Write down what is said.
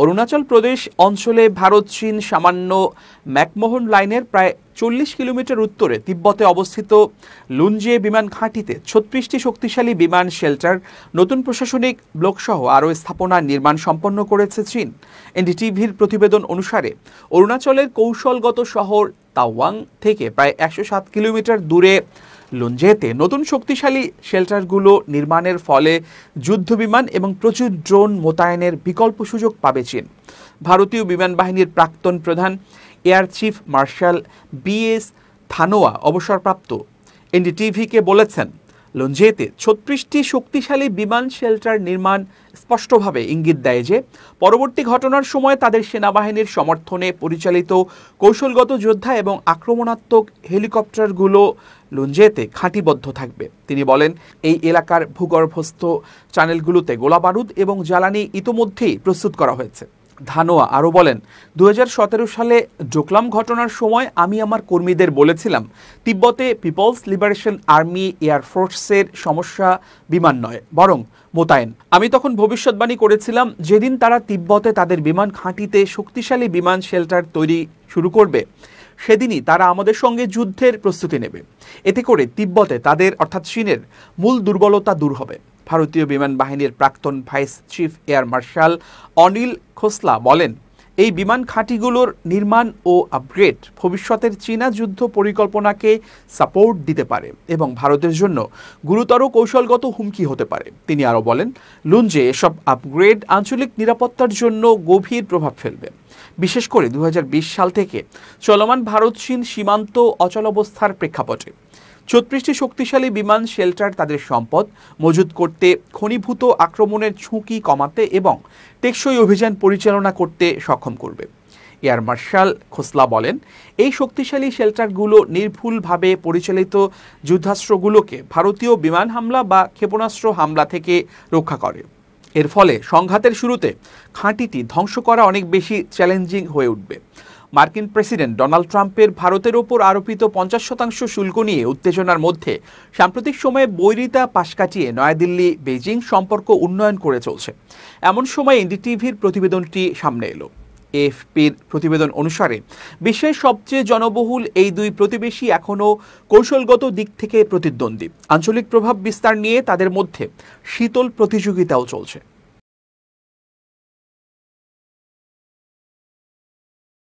অরুণাচল প্রদেশ অঞ্চলে ভারত চীন সামান্য ম্যাকমোহন লাইনের প্রায় 40 কিলোমিটার উত্তরে তিব্বতে অবস্থিত লুনজে বিমান ঘাঁটিতে 36টি শক্তিশালী বিমান শেল্টার, নতুন প্রশাসনিক ব্লকসহ আরও স্থাপনা নির্মাণ সম্পন্ন করেছে চীন। এনডিটিভির প্রতিবেদন অনুসারে অরুণাচলের কৌশলগত শহর তাওয়াং থেকে প্রায় 107 কিলোমিটার দূরে লুনজেতে নতুন শক্তিশালী শেল্টারগুলো নির্মাণের ফলে যুদ্ধবিমান এবং প্রচুর ড্রোন মোতায়েনের বিকল্প সুযোগ পাবে চীন। ভারতীয় বিমান বাহিনীর প্রাক্তন প্রধান air chief marshal BS Dhanoa অবসরপ্রাপ্ত এনডিটিভিকে বলেছেন, লুনজেতে 36টি শক্তিশালী বিমান শেল্টার নির্মাণ স্পষ্টভাবে ইঙ্গিত দেয় যে পরবর্তী ঘটনার সময় তাদের সেনাবাহিনীর সমর্থনে পরিচালিত কৌশলগত যোদ্ধা এবং আক্রমণাত্মক হেলিকপ্টারগুলো লুনজেতে ঘাঁটিবদ্ধ থাকবে। তিনি বলেন, এই এলাকার ভূগর্ভস্থ চ্যানেলগুলোতে গোলাবারুদ এবং জ্বালানি ইতোমধ্যেই প্রস্তুত করা হয়েছে। ধানোয়া আরও বলেন, 2017 সালে ডোকলাম ঘটনার সময় আমি আমার কর্মীদের বলেছিলাম, তিব্বতে পিপলস লিবারেশন আর্মি এয়ারফোর্সের সমস্যা বিমান নয়, বরং মোতায়েন। আমি তখন ভবিষ্যৎবাণী করেছিলাম, যেদিন তারা তিব্বতে তাদের বিমান ঘাঁটিতে শক্তিশালী বিমান শেল্টার তৈরি শুরু করবে, সেদিনই তারা আমাদের সঙ্গে যুদ্ধের প্রস্তুতি নেবে। এতে করে তিব্বতে তাদের অর্থাৎ চীনের মূল দুর্বলতা দূর হবে। ভারতীয় বিমান বাহিনীর প্রাক্তন vice chief air marshal Anil Khosla বলেন, এই বিমান ঘাঁটিগুলোর নির্মাণ ও আপগ্রেড ভবিষ্যতের চীনা যুদ্ধ পরিকল্পনাকে সাপোর্ট দিতে পারে এবং ভারতের জন্য গুরুতর কৌশলগত হুমকি হতে পারে। তিনি আরও বলেন, লুনজে এসব আপগ্রেড আঞ্চলিক নিরাপত্তার জন্য গভীর প্রভাব ফেলবে, বিশেষ করে 2020 সাল থেকে চলমান ভারত চীন সীমান্ত অচলাবস্থার প্রেক্ষাপটে। 36টি শক্তিশালী বিমান শেল্টার তাদের সম্পদ মজুত করতে, ঘনীভূত আক্রমণের ঝুঁকি কমাতে এবং টেকসই অভিযান পরিচালনা করতে সক্ষম করবে। এয়ার মার্শাল খোসলা বলেন, এই শক্তিশালী শেল্টারগুলো নির্ভুলভাবে পরিচালিত যুদ্ধাস্ত্রগুলোকে ভারতীয় বিমান হামলা বা ক্ষেপণাস্ত্র হামলা থেকে রক্ষা করে। এর ফলে সংঘাতের শুরুতে ঘাঁটিটি ধ্বংস করা অনেক বেশি চ্যালেঞ্জিং হয়ে উঠবে। মার্কিন প্রেসিডেন্ট ডোনাল্ড ট্রাম্পের ভারতের ওপর আরোপিত 50% শুল্ক নিয়ে উত্তেজনার মধ্যে সাম্প্রতিক সময়ে বৈরিতা পাশ কাটিয়ে নয়াদিল্লি বেজিং সম্পর্ক উন্নয়ন করে চলছে। এমন সময় এনডিটিভির প্রতিবেদনটি সামনে এলো। এএফপির প্রতিবেদন অনুসারে বিশ্বের সবচেয়ে জনবহুল এই দুই প্রতিবেশী এখনও কৌশলগত দিক থেকে প্রতিদ্বন্দ্বী। আঞ্চলিক প্রভাব বিস্তার নিয়ে তাদের মধ্যে শীতল প্রতিযোগিতাও চলছে।